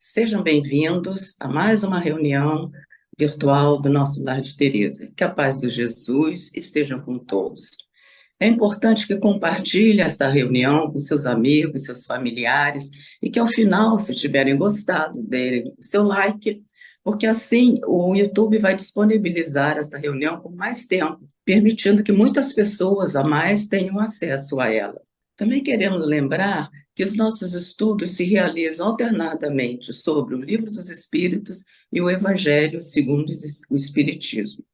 Sejam bem-vindos a mais uma reunião virtual do nosso Lar de Teresa. Que a paz do Jesus esteja com todos. É importante que compartilhe esta reunião com seus amigos, seus familiares, e que ao final, se tiverem gostado, deem o seu like, porque assim o YouTube vai disponibilizar esta reunião por mais tempo, permitindo que muitas pessoas a mais tenham acesso a ela. Também queremos lembrar que os nossos estudos se realizam alternadamente sobre o Livro dos Espíritos e o Evangelho segundo o Espiritismo.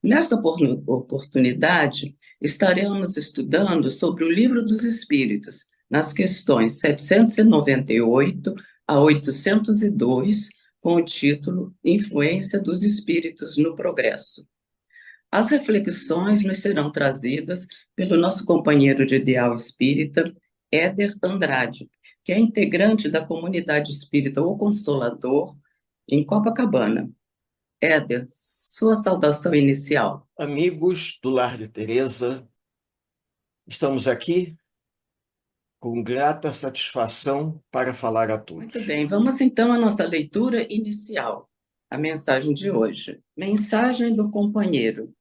Nesta oportunidade, estaremos estudando sobre o Livro dos Espíritos, nas questões 798 a 802, com o título Influência dos Espíritos no Progresso. As reflexões nos serão trazidas pelo nosso companheiro de ideal espírita, Éder Andrade, que é integrante da comunidade espírita O Consolador, em Copacabana. Éder, sua saudação inicial. Amigos do Lar de Teresa, estamos aqui com grata satisfação para falar a todos. Muito bem, vamos então à nossa leitura inicial, a mensagem de hoje. Mensagem do companheiro.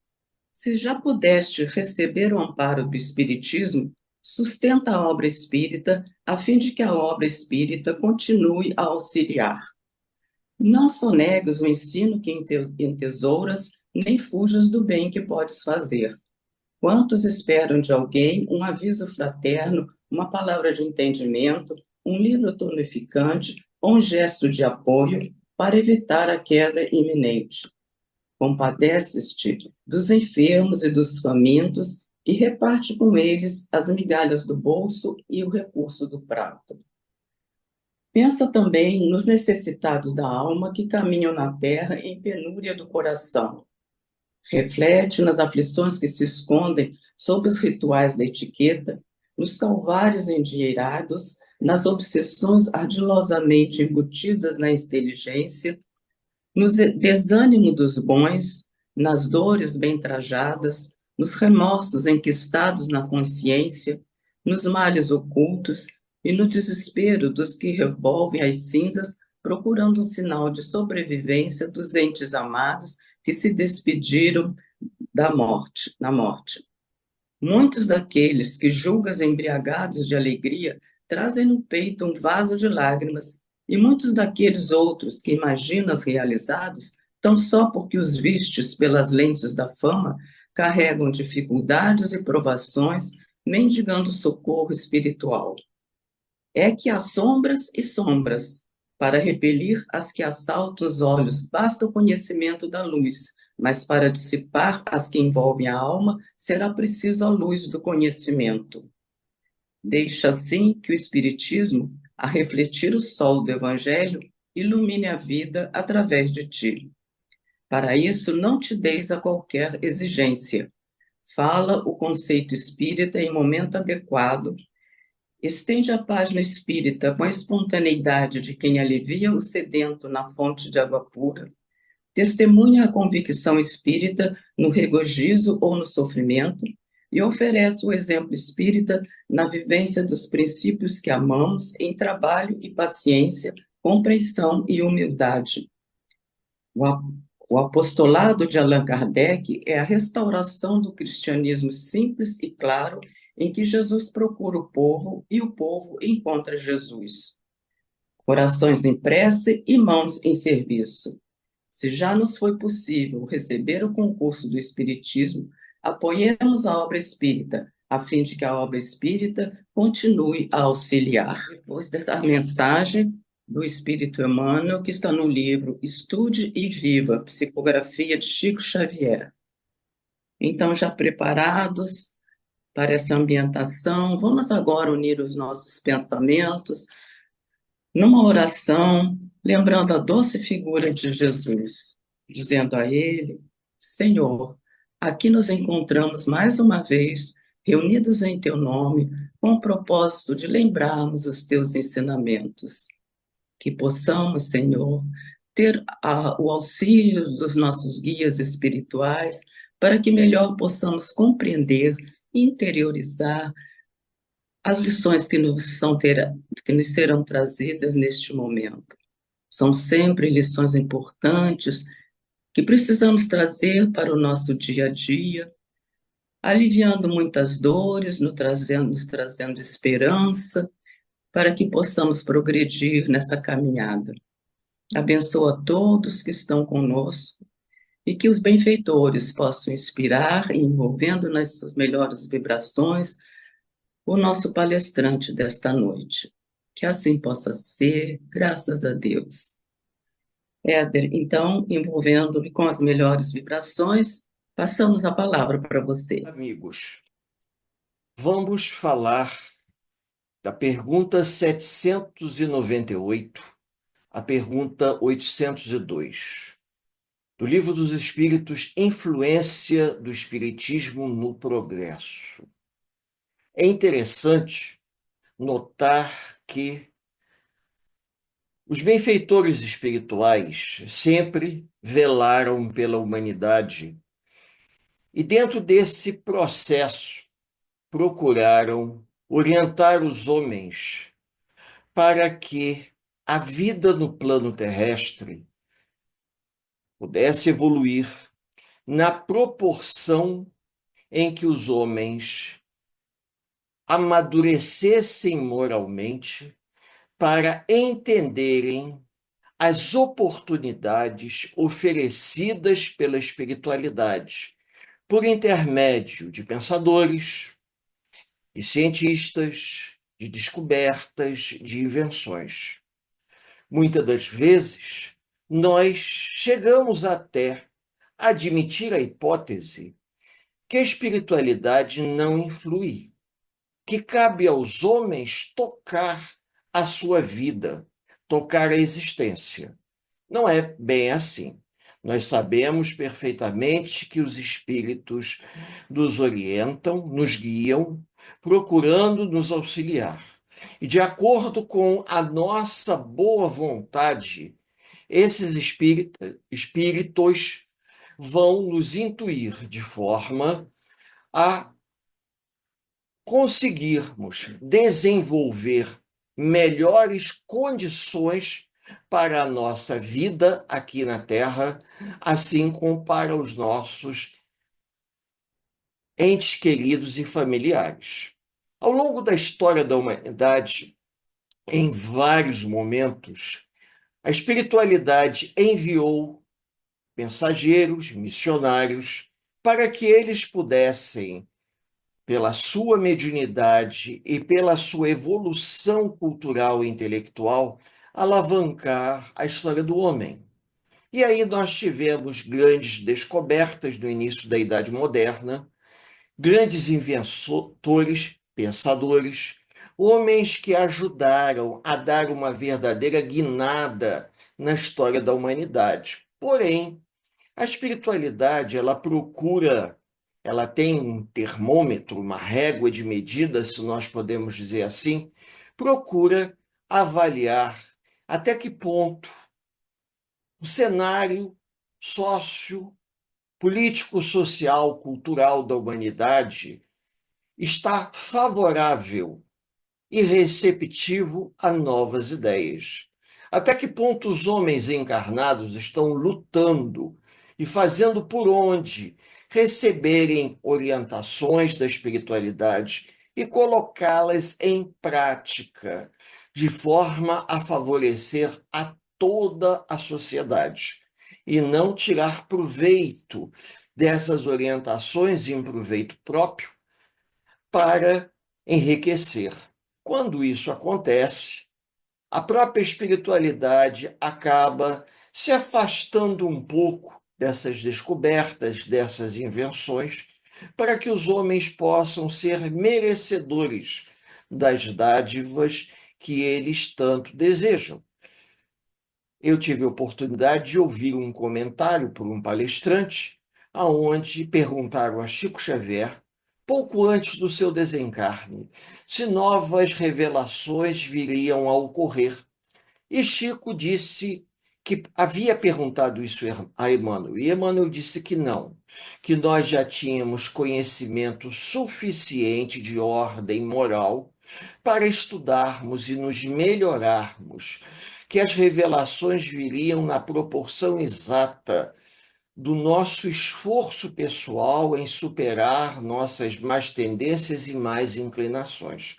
Se já pudeste receber o amparo do Espiritismo, sustenta a obra espírita, a fim de que a obra espírita continue a auxiliar. Não sonegues o ensino que entesouras, nem fujas do bem que podes fazer. Quantos esperam de alguém um aviso fraterno, uma palavra de entendimento, um livro tonificante ou um gesto de apoio para evitar a queda iminente? Compadeces-te dos enfermos e dos famintos e reparte com eles as migalhas do bolso e o recurso do prato. Pensa também nos necessitados da alma que caminham na terra em penúria do coração. Reflete nas aflições que se escondem sob os rituais da etiqueta, nos calvários endinheirados, nas obsessões ardilosamente embutidas na inteligência, no desânimo dos bons, nas dores bem trajadas, nos remorsos enquistados na consciência, nos males ocultos e no desespero dos que revolvem as cinzas procurando um sinal de sobrevivência dos entes amados que se despediram na morte. Muitos daqueles que julgas embriagados de alegria trazem no peito um vaso de lágrimas, e muitos daqueles outros que imaginas realizados, tão só porque os vistes pelas lentes da fama, carregam dificuldades e provações, mendigando socorro espiritual. É que há sombras e sombras. Para repelir as que assaltam os olhos, basta o conhecimento da luz, mas para dissipar as que envolvem a alma, será preciso a luz do conhecimento. Deixa assim que o Espiritismo, a refletir o sol do Evangelho, ilumine a vida através de ti. Para isso, não te deis a qualquer exigência. Fala o conceito espírita em momento adequado. Estende a página espírita com a espontaneidade de quem alivia o sedento na fonte de água pura. Testemunha a convicção espírita no regozijo ou no sofrimento e oferece o exemplo espírita na vivência dos princípios que amamos em trabalho e paciência, compreensão e humildade. O apostolado de Allan Kardec é a restauração do cristianismo simples e claro, em que Jesus procura o povo e o povo encontra Jesus. Corações em prece e mãos em serviço. Se já nos foi possível receber o concurso do Espiritismo, apoiemos a obra espírita, a fim de que a obra espírita continue a auxiliar. Depois dessa mensagem do Espírito Emmanuel, que está no livro Estude e Viva, Psicografia de Chico Xavier. Então, já preparados para essa ambientação, vamos agora unir os nossos pensamentos numa oração, lembrando a doce figura de Jesus, dizendo a ele: Senhor, aqui nos encontramos mais uma vez, reunidos em teu nome, com o propósito de lembrarmos os teus ensinamentos. Que possamos, Senhor, ter o auxílio dos nossos guias espirituais, para que melhor possamos compreender e interiorizar as lições que nos serão trazidas neste momento. São sempre lições importantes que precisamos trazer para o nosso dia a dia, aliviando muitas dores, nos trazendo esperança, para que possamos progredir nessa caminhada. Abençoa todos que estão conosco e que os benfeitores possam inspirar, envolvendo nas suas melhores vibrações, o nosso palestrante desta noite. Que assim possa ser, graças a Deus. Éder, então, envolvendo-lhe com as melhores vibrações, passamos a palavra para você. Amigos, vamos falar da pergunta 798 à pergunta 802, do Livro dos Espíritos, Influência do Espiritismo no Progresso. É interessante notar que os benfeitores espirituais sempre velaram pela humanidade e, dentro desse processo, procuraram orientar os homens para que a vida no plano terrestre pudesse evoluir na proporção em que os homens amadurecessem moralmente para entenderem as oportunidades oferecidas pela espiritualidade por intermédio de pensadores, de cientistas, de descobertas, de invenções. Muitas das vezes, nós chegamos até a admitir a hipótese que a espiritualidade não influi, que cabe aos homens tocar a sua vida, tocar a existência. Não é bem assim. Nós sabemos perfeitamente que os espíritos nos orientam, nos guiam, procurando nos auxiliar. E, de acordo com a nossa boa vontade, esses espíritos vão nos intuir de forma a conseguirmos desenvolver melhores condições para a nossa vida aqui na Terra, assim como para os nossos entes queridos e familiares. Ao longo da história da humanidade, em vários momentos, a espiritualidade enviou mensageiros, missionários, para que eles pudessem, pela sua mediunidade e pela sua evolução cultural e intelectual, alavancar a história do homem. E aí nós tivemos grandes descobertas no início da Idade Moderna, grandes inventores, pensadores, homens que ajudaram a dar uma verdadeira guinada na história da humanidade. Porém, a espiritualidade, ela tem um termômetro, uma régua de medida, se nós podemos dizer assim, procura avaliar até que ponto o cenário sócio, político, social, cultural da humanidade está favorável e receptivo a novas ideias. Até que ponto os homens encarnados estão lutando e fazendo por onde receberem orientações da espiritualidade e colocá-las em prática, de forma a favorecer a toda a sociedade e não tirar proveito dessas orientações em proveito próprio para enriquecer. Quando isso acontece, a própria espiritualidade acaba se afastando um pouco dessas descobertas, dessas invenções, para que os homens possam ser merecedores das dádivas que eles tanto desejam. Eu tive a oportunidade de ouvir um comentário por um palestrante, aonde perguntaram a Chico Xavier, pouco antes do seu desencarne, se novas revelações viriam a ocorrer. E Chico disse que havia perguntado isso a Emmanuel, e Emmanuel disse que não, que nós já tínhamos conhecimento suficiente de ordem moral para estudarmos e nos melhorarmos que as revelações viriam na proporção exata do nosso esforço pessoal em superar nossas más tendências e más inclinações.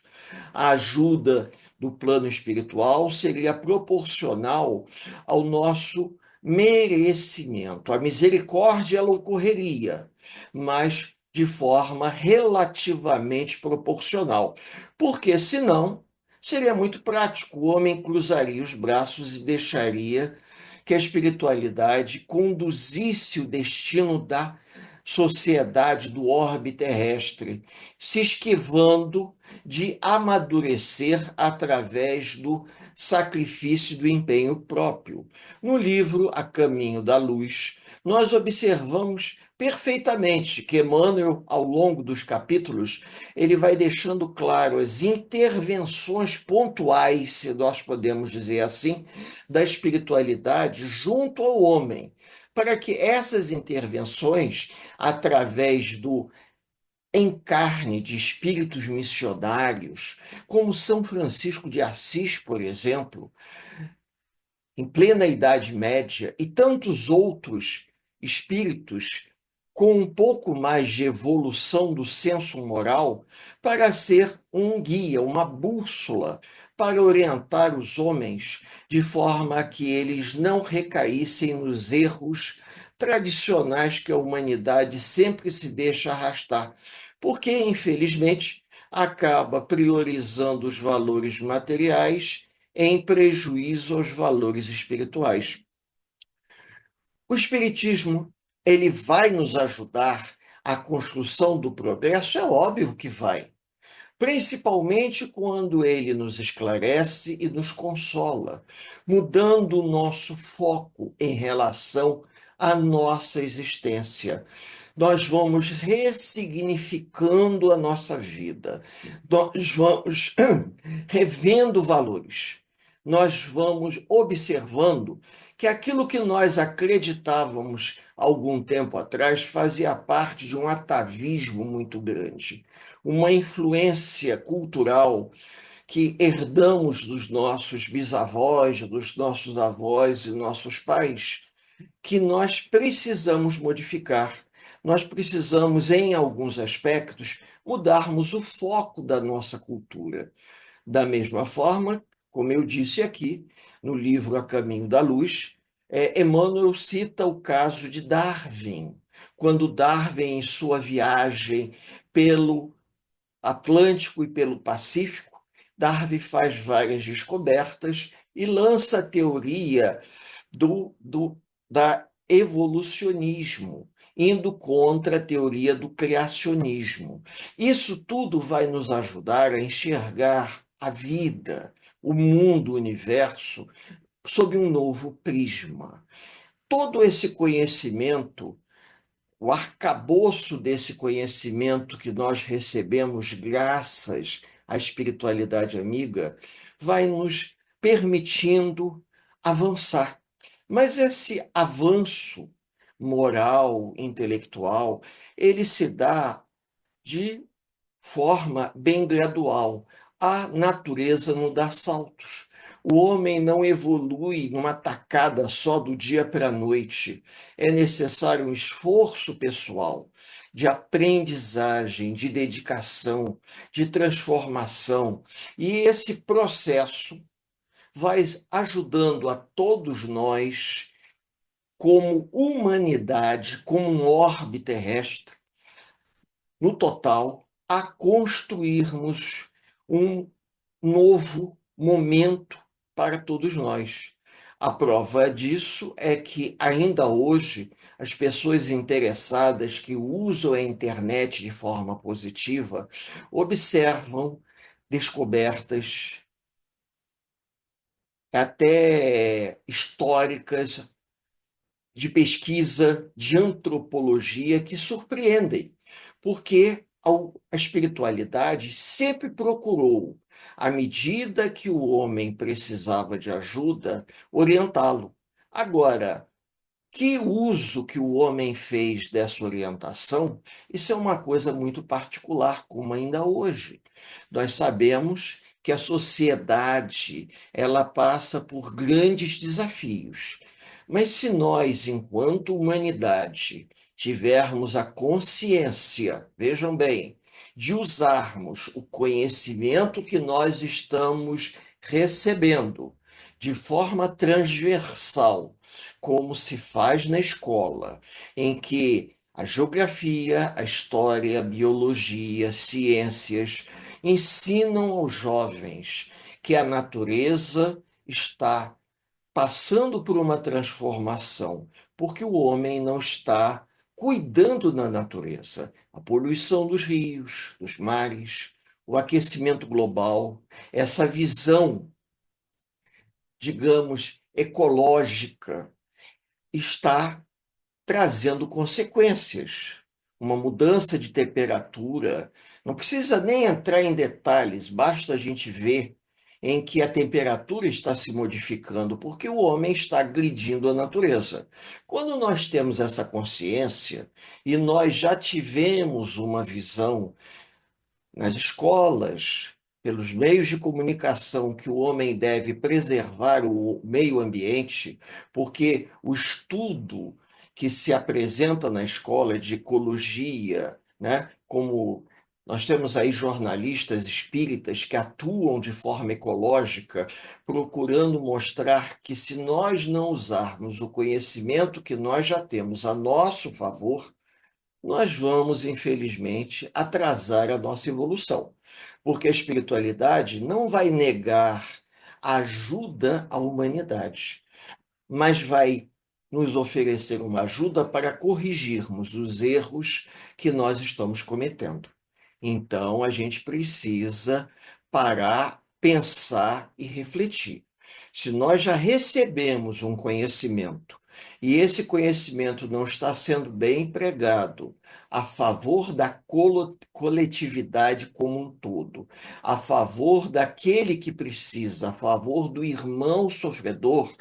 A ajuda do plano espiritual seria proporcional ao nosso merecimento. A misericórdia ela ocorreria, mas de forma relativamente proporcional, porque senão seria muito prático. O homem cruzaria os braços e deixaria que a espiritualidade conduzisse o destino da sociedade do orbe terrestre, se esquivando de amadurecer através do sacrifício do empenho próprio. No livro A Caminho da Luz, nós observamos perfeitamente que Emmanuel, ao longo dos capítulos, ele vai deixando claro as intervenções pontuais, se nós podemos dizer assim, da espiritualidade junto ao homem, para que essas intervenções, através do encarne de espíritos missionários, como São Francisco de Assis, por exemplo, em plena Idade Média, e tantos outros espíritos com um pouco mais de evolução do senso moral, para ser um guia, uma bússola, para orientar os homens de forma que eles não recaíssem nos erros tradicionais que a humanidade sempre se deixa arrastar, porque, infelizmente, acaba priorizando os valores materiais em prejuízo aos valores espirituais. O espiritismo, ele vai nos ajudar à construção do progresso? É óbvio que vai, principalmente quando ele nos esclarece e nos consola, mudando o nosso foco em relação à nossa existência. Nós vamos ressignificando a nossa vida, nós vamos revendo valores, nós vamos observando que aquilo que nós acreditávamos algum tempo atrás fazia parte de um atavismo muito grande, uma influência cultural que herdamos dos nossos bisavós, dos nossos avós e nossos pais, que nós precisamos modificar. Nós precisamos, em alguns aspectos, mudarmos o foco da nossa cultura. Da mesma forma, como eu disse aqui, no livro A Caminho da Luz, Emmanuel cita o caso de Darwin, quando Darwin, em sua viagem pelo Atlântico e pelo Pacífico, Darwin faz várias descobertas e lança a teoria da evolucionismo, indo contra a teoria do criacionismo. Isso tudo vai nos ajudar a enxergar a vida, o mundo, o universo, sob um novo prisma. Todo esse conhecimento, o arcabouço desse conhecimento que nós recebemos graças à espiritualidade amiga, vai nos permitindo avançar. Mas esse avanço moral, intelectual, ele se dá de forma bem gradual. A natureza não dá saltos. O homem não evolui numa tacada só do dia para a noite. É necessário um esforço pessoal, de aprendizagem, de dedicação, de transformação. E esse processo vai ajudando a todos nós, como humanidade, como um orbe terrestre, no total, a construirmos um novo momento para todos nós. A prova disso é que, ainda hoje, as pessoas interessadas que usam a internet de forma positiva observam descobertas até históricas de pesquisa, de antropologia que surpreendem, porque a espiritualidade sempre procurou, à medida que o homem precisava de ajuda, orientá-lo. Agora, que uso que o homem fez dessa orientação, isso é uma coisa muito particular, como ainda hoje. Nós sabemos que a sociedade ela passa por grandes desafios. Mas se nós, enquanto humanidade, tivermos a consciência, vejam bem, de usarmos o conhecimento que nós estamos recebendo de forma transversal, como se faz na escola, em que a geografia, a história, a biologia, ciências ensinam aos jovens que a natureza está passando por uma transformação, porque o homem não está cuidando da natureza. A poluição dos rios, dos mares, o aquecimento global, essa visão, digamos, ecológica, está trazendo consequências. Uma mudança de temperatura, não precisa nem entrar em detalhes, basta a gente ver em que a temperatura está se modificando, porque o homem está agredindo a natureza. Quando nós temos essa consciência e nós já tivemos uma visão nas escolas, pelos meios de comunicação, que o homem deve preservar o meio ambiente, porque o estudo que se apresenta na escola de ecologia, né, como nós temos aí jornalistas espíritas que atuam de forma ecológica, procurando mostrar que se nós não usarmos o conhecimento que nós já temos a nosso favor, nós vamos, infelizmente, atrasar a nossa evolução, porque a espiritualidade não vai negar ajuda à humanidade, mas vai nos oferecer uma ajuda para corrigirmos os erros que nós estamos cometendo. Então, a gente precisa parar, pensar e refletir. Se nós já recebemos um conhecimento e esse conhecimento não está sendo bem empregado a favor da coletividade como um todo, a favor daquele que precisa, a favor do irmão sofredor,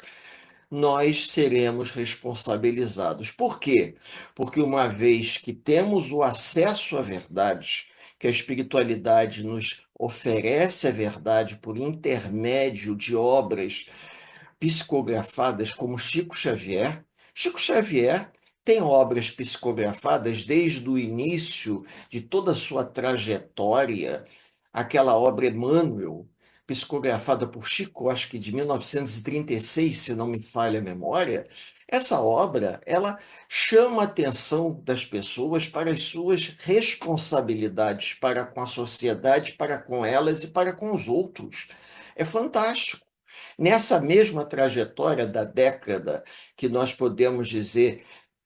nós seremos responsabilizados. Por quê? Porque uma vez que temos o acesso à verdade, que a espiritualidade nos oferece a verdade por intermédio de obras psicografadas como Chico Xavier. Chico Xavier tem obras psicografadas desde o início de toda a sua trajetória, aquela obra Emmanuel, psicografada por Chico, acho que de 1936, se não me falha a memória. Essa obra, ela chama a atenção das pessoas para as suas responsabilidades para com a sociedade, para com elas e para com os outros. É fantástico. Nessa mesma trajetória da década, que nós podemos dizer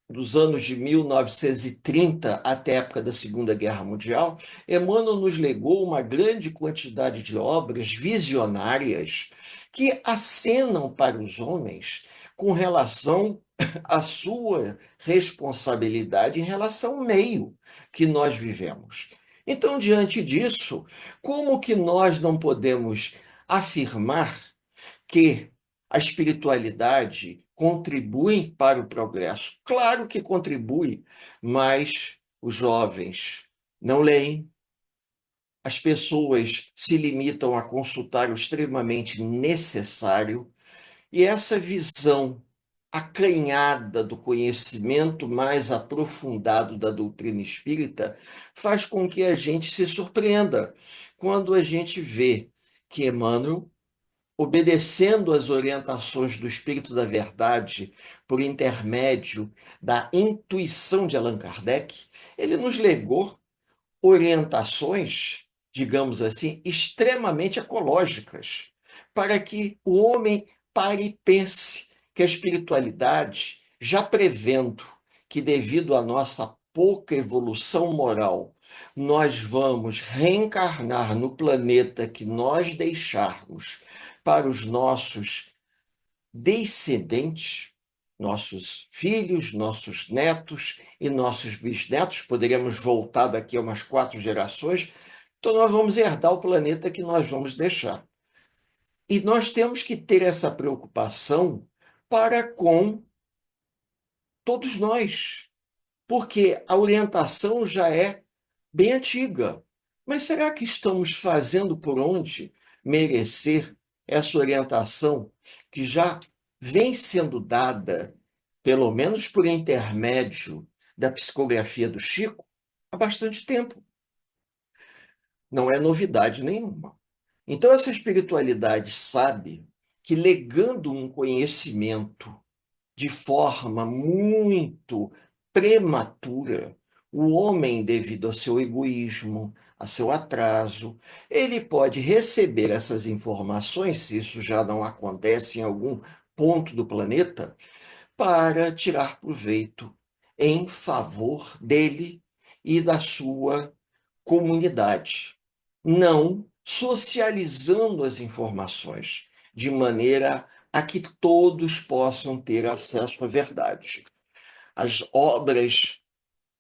dos anos de 1930 até a época da Segunda Guerra Mundial, Emmanuel nos legou uma grande quantidade de obras visionárias que acenam para os homens com relação à sua responsabilidade em relação ao meio que nós vivemos. Então, diante disso, como que nós não podemos afirmar que a espiritualidade contribui para o progresso? Claro que contribui, mas os jovens não leem, as pessoas se limitam a consultar o extremamente necessário, e essa visão acanhada do conhecimento mais aprofundado da doutrina espírita faz com que a gente se surpreenda quando a gente vê que Emmanuel, obedecendo às orientações do Espírito da Verdade por intermédio da intuição de Allan Kardec, ele nos legou orientações, digamos assim, extremamente ecológicas, para que o homem pare e pense que a espiritualidade, já prevendo que devido à nossa pouca evolução moral, nós vamos reencarnar no planeta que nós deixarmos para os nossos descendentes, nossos filhos, nossos netos e nossos bisnetos, poderemos voltar daqui a umas 4 gerações, então nós vamos herdar o planeta que nós vamos deixar. E nós temos que ter essa preocupação para com todos nós, porque a orientação já é bem antiga. Mas será que estamos fazendo por onde merecer essa orientação que já vem sendo dada, pelo menos por intermédio da psicografia do Chico, há bastante tempo. Não é novidade nenhuma. Então, essa espiritualidade sabe que, legando um conhecimento de forma muito prematura, o homem, devido ao seu egoísmo, a seu atraso, ele pode receber essas informações, se isso já não acontece em algum ponto do planeta, para tirar proveito em favor dele e da sua comunidade, não socializando as informações de maneira a que todos possam ter acesso à verdade. As obras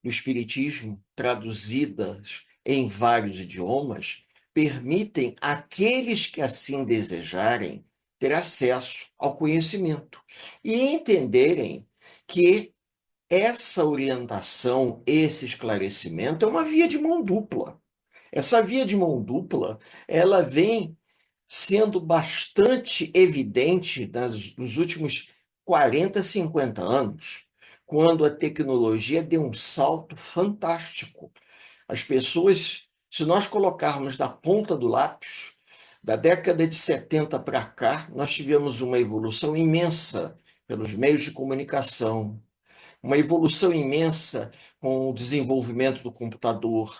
do Espiritismo, traduzidas em vários idiomas, permitem àqueles que assim desejarem ter acesso ao conhecimento e entenderem que essa orientação, esse esclarecimento é uma via de mão dupla. Essa via de mão dupla, ela vem sendo bastante evidente nos últimos 40, 50 anos, quando a tecnologia deu um salto fantástico. As pessoas, se nós colocarmos na ponta do lápis, da década de 70 para cá, nós tivemos uma evolução imensa pelos meios de comunicação, uma evolução imensa com o desenvolvimento do computador,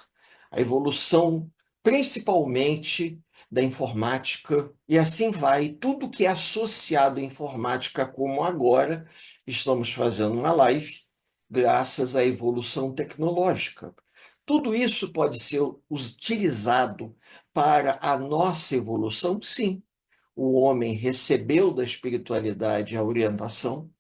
a evolução principalmente da informática, e assim vai, tudo que é associado à informática, como agora estamos fazendo uma live, graças à evolução tecnológica. Tudo isso pode ser utilizado para a nossa evolução? Sim. O homem recebeu da espiritualidade a orientação,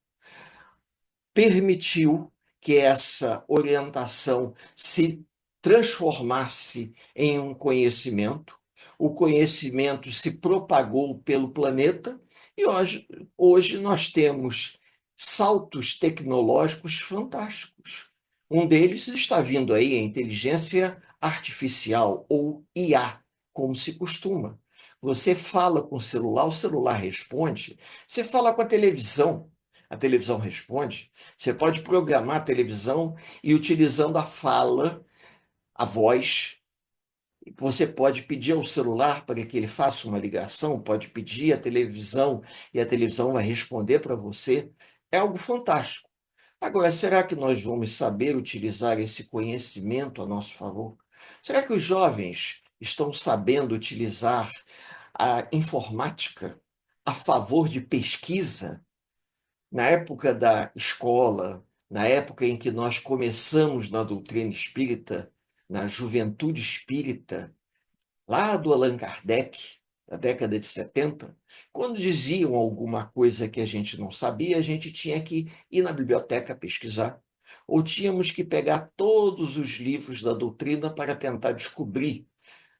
permitiu que essa orientação se transformasse em um conhecimento, o conhecimento se propagou pelo planeta e hoje nós temos saltos tecnológicos fantásticos. Um deles está vindo aí, a inteligência artificial, ou IA, como se costuma. Você fala com o celular responde. Você fala com a televisão responde. Você pode programar a televisão e, utilizando a fala, a voz, você pode pedir ao celular para que ele faça uma ligação, pode pedir à televisão e a televisão vai responder para você. É algo fantástico. Agora, será que nós vamos saber utilizar esse conhecimento a nosso favor? Será que os jovens estão sabendo utilizar a informática a favor de pesquisa? Na época da escola, na época em que nós começamos na doutrina espírita, na juventude espírita, lá do Allan Kardec, da década de 70, quando diziam alguma coisa que a gente não sabia, a gente tinha que ir na biblioteca pesquisar, ou tínhamos que pegar todos os livros da doutrina para tentar descobrir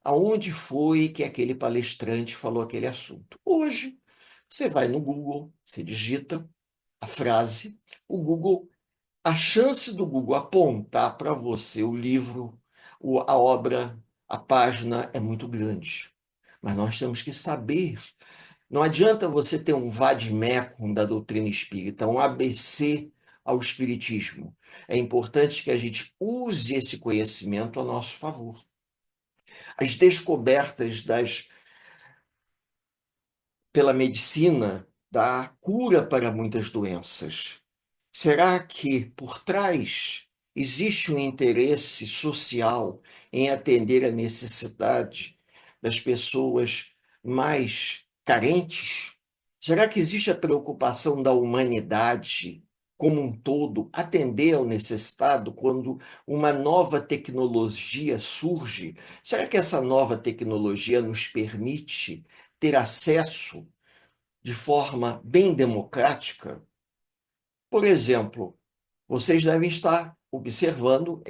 aonde foi que aquele palestrante falou aquele assunto. Hoje, você vai no Google, você digita a frase, o Google, a chance do Google apontar para você o livro, a obra, a página é muito grande. Mas nós temos que saber. Não adianta você ter um vade-mecum da doutrina espírita, um ABC ao espiritismo. É importante que a gente use esse conhecimento a nosso favor. As descobertas pela medicina da cura para muitas doenças. Será que por trás existe um interesse social em atender a necessidade das pessoas mais carentes? Será que existe a preocupação da humanidade como um todo atender ao necessitado quando uma nova tecnologia surge? Será que essa nova tecnologia nos permite ter acesso de forma bem democrática? Por exemplo, vocês devem estar observando,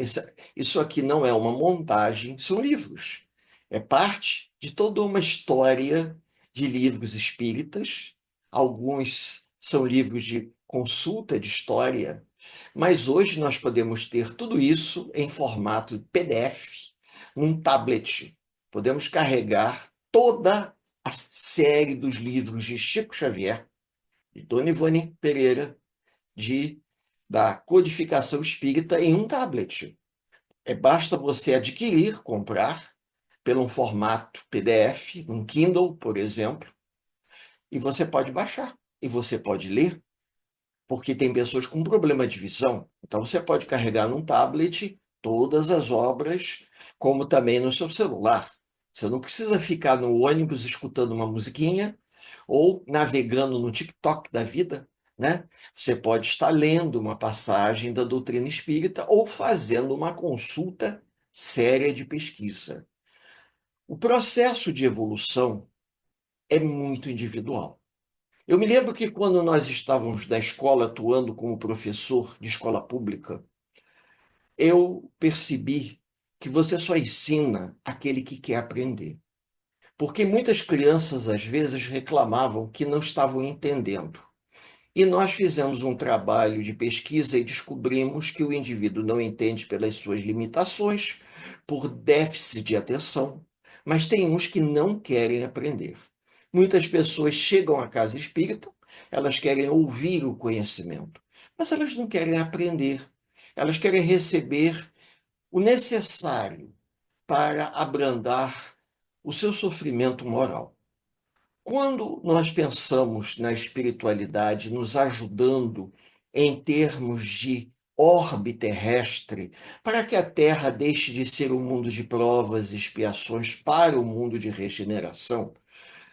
isso aqui não é uma montagem, são livros. É parte de toda uma história de livros espíritas. Alguns são livros de consulta de história, mas hoje nós podemos ter tudo isso em formato PDF, num tablet. Podemos carregar toda a série dos livros de Chico Xavier, de Dona Ivone Pereira, da codificação espírita em um tablet. Basta você adquirir, comprar, pelo formato PDF, um Kindle, por exemplo, e você pode baixar, e você pode ler, porque tem pessoas com problema de visão. Então você pode carregar num tablet todas as obras, como também no seu celular. Você não precisa ficar no ônibus escutando uma musiquinha ou navegando no TikTok da vida, né? Você pode estar lendo uma passagem da doutrina espírita ou fazendo uma consulta séria de pesquisa. O processo de evolução é muito individual. Eu me lembro que quando nós estávamos na escola atuando como professor de escola pública, eu percebi que você só ensina aquele que quer aprender. Porque muitas crianças às vezes reclamavam que não estavam entendendo. E nós fizemos um trabalho de pesquisa e descobrimos que o indivíduo não entende pelas suas limitações, por déficit de atenção, mas tem uns que não querem aprender. Muitas pessoas chegam à casa espírita, elas querem ouvir o conhecimento, mas elas não querem aprender. Elas querem receber o necessário para abrandar o seu sofrimento moral. Quando nós pensamos na espiritualidade nos ajudando em termos de orbe terrestre, para que a Terra deixe de ser um mundo de provas e expiações para o mundo de regeneração,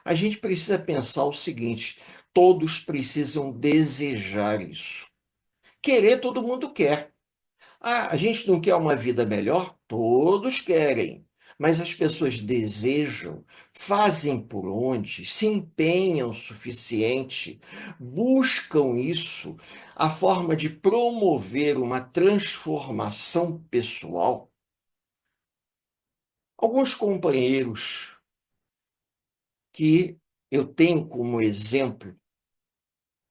a gente precisa pensar o seguinte: todos precisam desejar isso. Querer, todo mundo quer. A gente não quer uma vida melhor? Todos querem. Mas as pessoas desejam, fazem por onde, se empenham o suficiente, buscam isso, a forma de promover uma transformação pessoal. Alguns companheiros que eu tenho como exemplo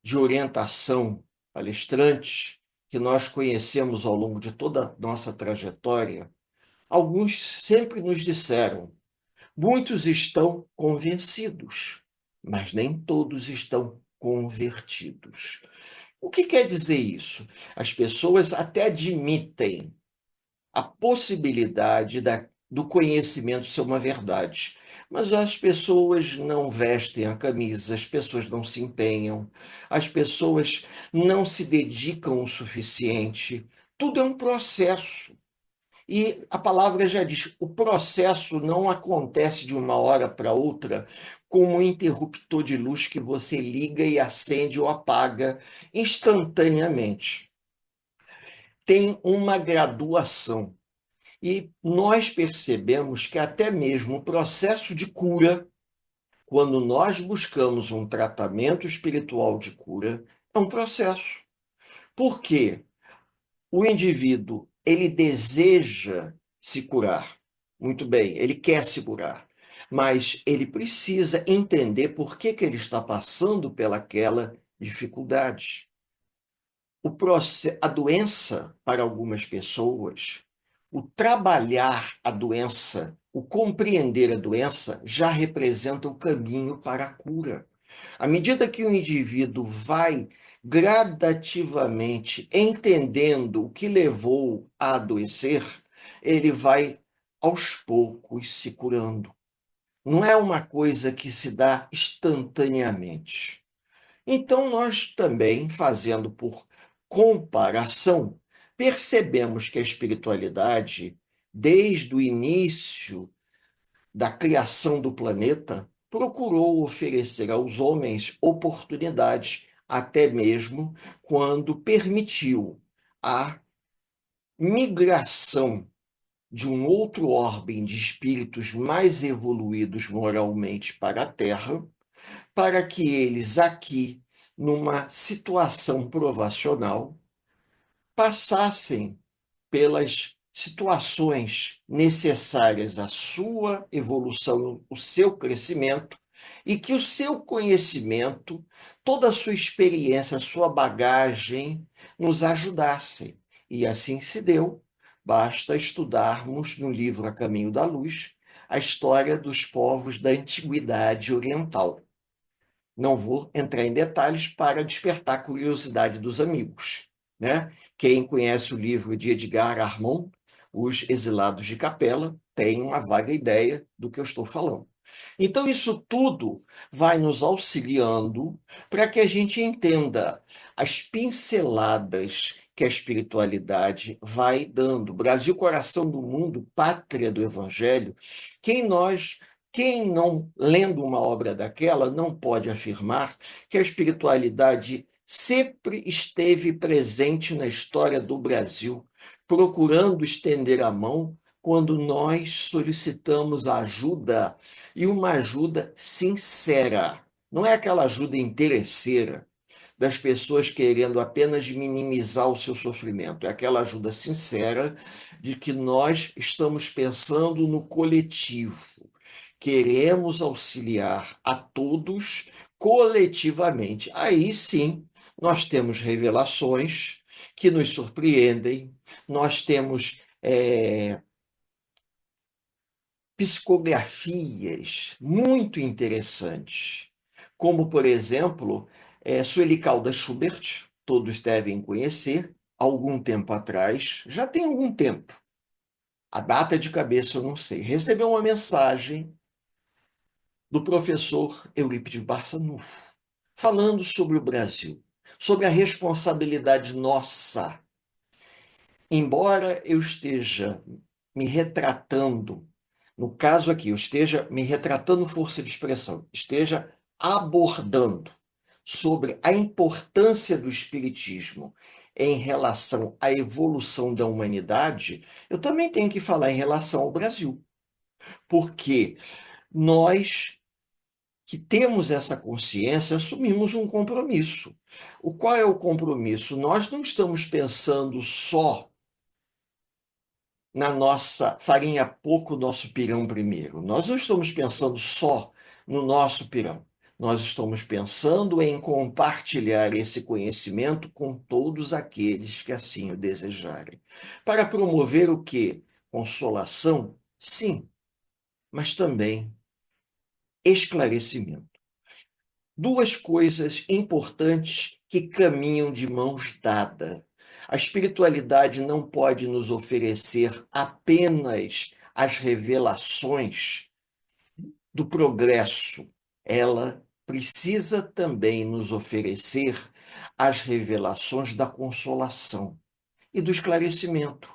de orientação, palestrantes, que nós conhecemos ao longo de toda a nossa trajetória, alguns sempre nos disseram: muitos estão convencidos, mas nem todos estão convertidos. O que quer dizer isso? As pessoas até admitem a possibilidade do conhecimento ser uma verdade, mas as pessoas não vestem a camisa, as pessoas não se empenham, as pessoas não se dedicam o suficiente. Tudo é um processo. E a palavra já diz: o processo não acontece de uma hora para outra como um interruptor de luz que você liga e acende ou apaga instantaneamente. Tem uma graduação. E nós percebemos que até mesmo o processo de cura, quando nós buscamos um tratamento espiritual de cura, é um processo. Por quê? O indivíduo, ele deseja se curar. Muito bem, ele quer se curar. Mas ele precisa entender por que ele está passando pelaquela dificuldade. A doença, para algumas pessoas, o trabalhar a doença, o compreender a doença, já representa o caminho para a cura. À medida que o indivíduo vai gradativamente entendendo o que levou a adoecer, ele vai aos poucos se curando. Não é uma coisa que se dá instantaneamente. Então, nós também, fazendo por comparação, percebemos que a espiritualidade, desde o início da criação do planeta, procurou oferecer aos homens oportunidades, até mesmo quando permitiu a migração de um outro ordem de espíritos mais evoluídos moralmente para a Terra, para que eles aqui, numa situação provacional, passassem pelas situações necessárias à sua evolução, o seu crescimento, e que o seu conhecimento, toda a sua experiência, a sua bagagem nos ajudassem. E assim se deu. Basta estudarmos no livro A Caminho da Luz a história dos povos da antiguidade oriental. Não vou entrar em detalhes para despertar a curiosidade dos amigos, né? Quem conhece o livro de Edgar Armand, Os Exilados de Capela, tem uma vaga ideia do que eu estou falando. Então, isso tudo vai nos auxiliando para que a gente entenda as pinceladas que a espiritualidade vai dando. Brasil, coração do mundo, pátria do Evangelho. Quem não, lendo uma obra daquela, não pode afirmar que a espiritualidade sempre esteve presente na história do Brasil, procurando estender a mão quando nós solicitamos ajuda, e uma ajuda sincera. Não é aquela ajuda interesseira das pessoas querendo apenas minimizar o seu sofrimento. É aquela ajuda sincera de que nós estamos pensando no coletivo. Queremos auxiliar a todos coletivamente. Aí sim, nós temos revelações que nos surpreendem, nós temos psicografias muito interessantes, como, por exemplo, Sueli Caldas Schubert, todos devem conhecer, algum tempo atrás, já tem algum tempo, a data de cabeça eu não sei, recebeu uma mensagem do professor Eurípides Barçanufo, falando sobre o Brasil, sobre a responsabilidade nossa. Embora eu esteja me retratando, no caso aqui, eu esteja me retratando força de expressão, esteja abordando sobre a importância do espiritismo em relação à evolução da humanidade, eu também tenho que falar em relação ao Brasil, porque nós que temos essa consciência, assumimos um compromisso. O qual é o compromisso? Nós não estamos pensando só na nossa farinha pouco, nosso pirão primeiro. Nós não estamos pensando só no nosso pirão. Nós estamos pensando em compartilhar esse conhecimento com todos aqueles que assim o desejarem. Para promover o quê? Consolação? Sim, mas também esclarecimento. Duas coisas importantes que caminham de mãos dadas. A espiritualidade não pode nos oferecer apenas as revelações do progresso, ela precisa também nos oferecer as revelações da consolação e do esclarecimento,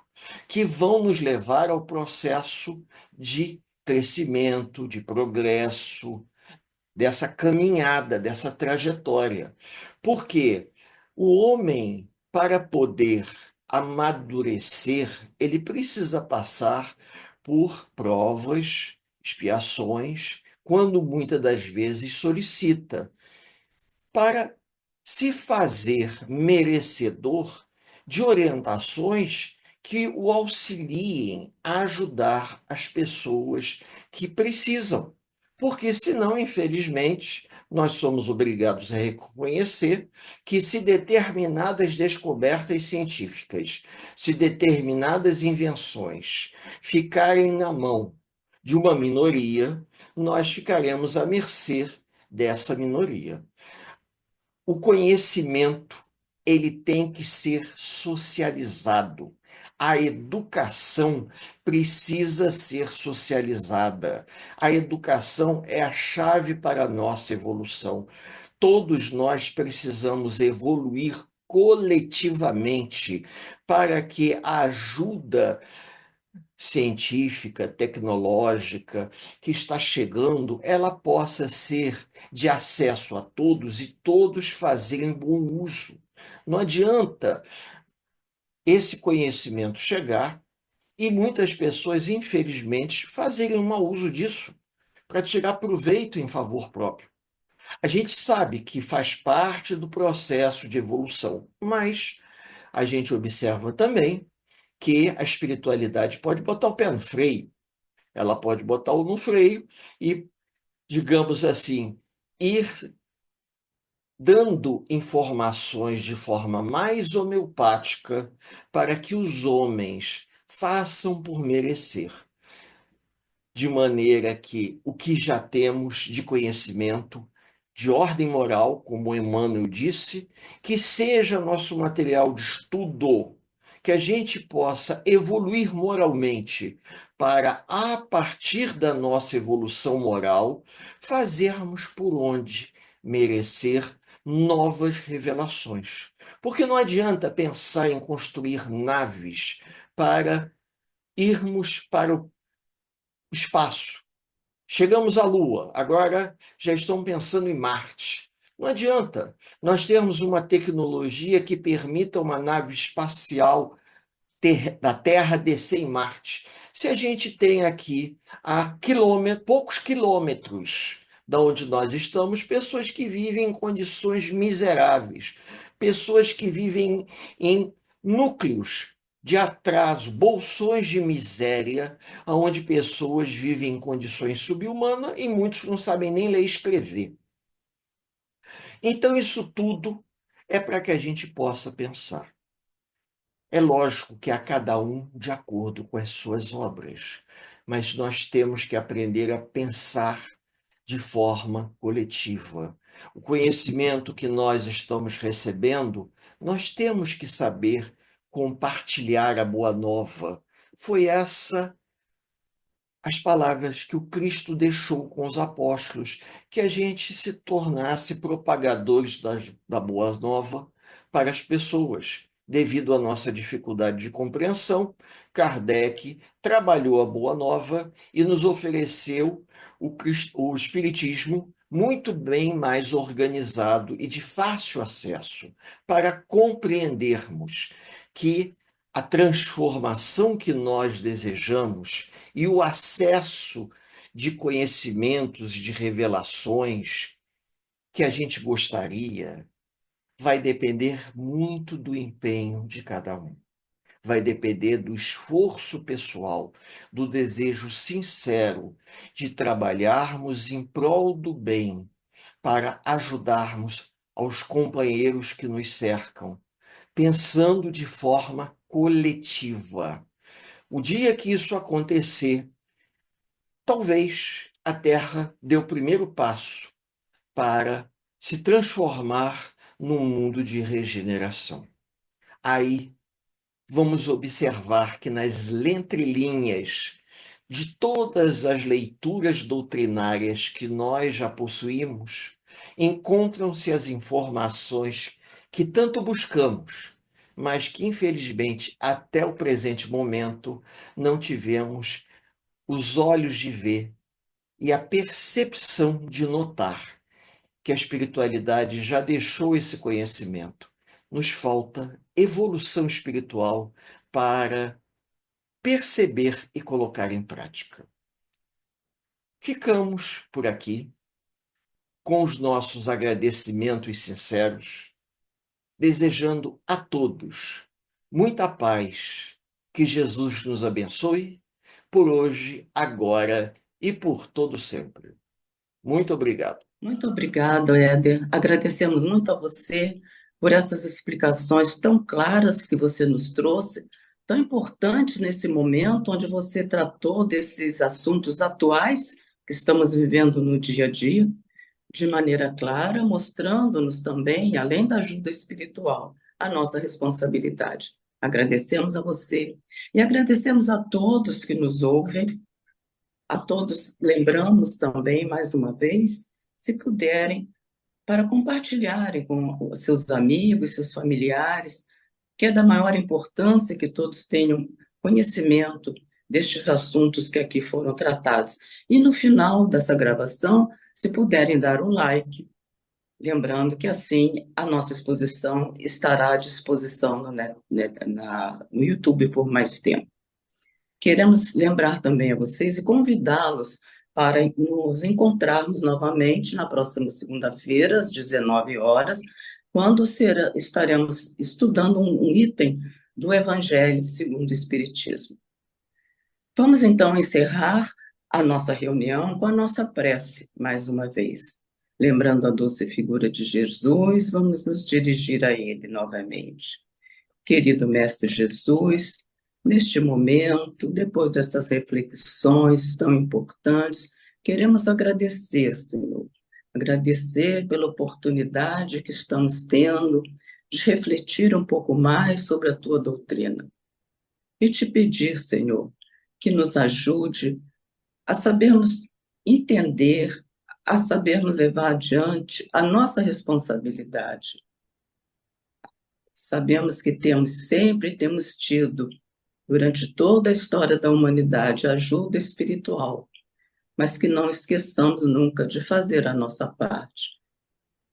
que vão nos levar ao processo de crescimento, de progresso, dessa caminhada, dessa trajetória. Porque o homem, para poder amadurecer, ele precisa passar por provas, expiações, quando muitas das vezes solicita, para se fazer merecedor de orientações que o auxiliem a ajudar as pessoas que precisam. Porque, senão, infelizmente, nós somos obrigados a reconhecer que, se determinadas descobertas científicas, se determinadas invenções ficarem na mão de uma minoria, nós ficaremos à mercê dessa minoria. O conhecimento, ele tem que ser socializado. A educação precisa ser socializada. A educação é a chave para a nossa evolução. Todos nós precisamos evoluir coletivamente para que a ajuda científica, tecnológica que está chegando, ela possa ser de acesso a todos e todos fazerem bom uso. Não adianta esse conhecimento chegar e muitas pessoas, infelizmente, fazerem um mau uso disso para tirar proveito em favor próprio. A gente sabe que faz parte do processo de evolução, mas a gente observa também que a espiritualidade pode botar o pé no freio. Ela pode botar o no freio e, digamos assim, ir dando informações de forma mais homeopática para que os homens façam por merecer. de maneira que o que já temos de conhecimento, de ordem moral, como Emmanuel disse, que seja nosso material de estudo, que a gente possa evoluir moralmente, para, a partir da nossa evolução moral, fazermos por onde merecer novas revelações. Porque não adianta pensar em construir naves para irmos para o espaço. Chegamos à Lua, agora já estão pensando em Marte. Não adianta nós termos uma tecnologia que permita uma nave espacial da Terra descer em Marte. Se a gente tem aqui a poucos quilômetros da onde nós estamos, pessoas que vivem em condições miseráveis, pessoas que vivem em núcleos de atraso, bolsões de miséria, onde pessoas vivem em condições subhumanas e muitos não sabem nem ler e escrever. Então, isso tudo é para que a gente possa pensar. É lógico que a cada um de acordo com as suas obras, mas nós temos que aprender a pensar de forma coletiva. O conhecimento que nós estamos recebendo, nós temos que saber compartilhar a boa nova. Foi essa as palavras que o Cristo deixou com os apóstolos, que a gente se tornasse propagadores da Boa Nova para as pessoas. Devido à nossa dificuldade de compreensão, Kardec trabalhou a Boa Nova e nos ofereceu o Espiritismo muito bem mais organizado e de fácil acesso, para compreendermos que a transformação que nós desejamos e o acesso de conhecimentos, de revelações que a gente gostaria, vai depender muito do empenho de cada um. Vai depender do esforço pessoal, do desejo sincero de trabalharmos em prol do bem, para ajudarmos aos companheiros que nos cercam, pensando de forma coletiva. O dia que isso acontecer, talvez a Terra dê o primeiro passo para se transformar num mundo de regeneração. Aí vamos observar que nas entrelinhas de todas as leituras doutrinárias que nós já possuímos, encontram-se as informações que tanto buscamos, mas que, infelizmente, até o presente momento, não tivemos os olhos de ver e a percepção de notar que a espiritualidade já deixou esse conhecimento. Nos falta evolução espiritual para perceber e colocar em prática. Ficamos por aqui com os nossos agradecimentos sinceros, desejando a todos muita paz, que Jesus nos abençoe por hoje, agora e por todo sempre. Muito obrigado. Muito obrigada, Éder. Agradecemos muito a você por essas explicações tão claras que você nos trouxe, tão importantes nesse momento onde você tratou desses assuntos atuais que estamos vivendo no dia a dia, de maneira clara, mostrando-nos também, além da ajuda espiritual, a nossa responsabilidade. Agradecemos a você e agradecemos a todos que nos ouvem, a todos lembramos também, mais uma vez, se puderem, para compartilharem com seus amigos, seus familiares, que é da maior importância que todos tenham conhecimento destes assuntos que aqui foram tratados. E no final dessa gravação, se puderem dar um like, lembrando que assim a nossa exposição estará à disposição no YouTube por mais tempo. Queremos lembrar também a vocês e convidá-los para nos encontrarmos novamente na próxima segunda-feira, às 19 horas, quando estaremos estudando um item do Evangelho segundo o Espiritismo. Vamos então encerrar a nossa reunião com a nossa prece, mais uma vez. Lembrando a doce figura de Jesus, vamos nos dirigir a Ele novamente. Querido Mestre Jesus, Neste momento, depois dessas reflexões tão importantes, queremos agradecer, Senhor, agradecer pela oportunidade que estamos tendo de refletir um pouco mais sobre a tua doutrina. E te pedir, Senhor, que nos ajude a sabermos entender, a sabermos levar adiante a nossa responsabilidade. Sabemos que temos tido, durante toda a história da humanidade, ajuda espiritual, mas que não esqueçamos nunca de fazer a nossa parte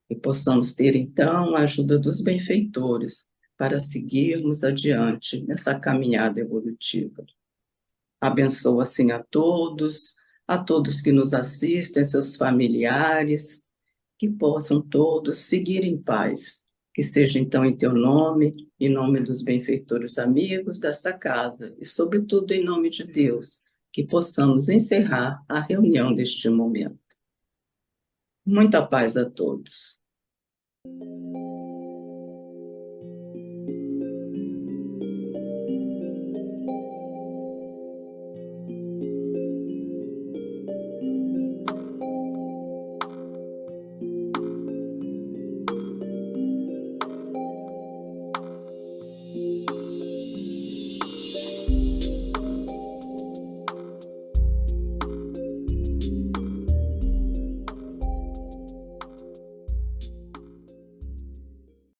e possamos ter, então, a ajuda dos benfeitores para seguirmos adiante nessa caminhada evolutiva. Abençoa, assim, a todos que nos assistem, seus familiares, que possam todos seguir em paz. Que seja, então, em teu nome, em nome dos benfeitores amigos desta casa, e, sobretudo, em nome de Deus, que possamos encerrar a reunião deste momento. Muita paz a todos.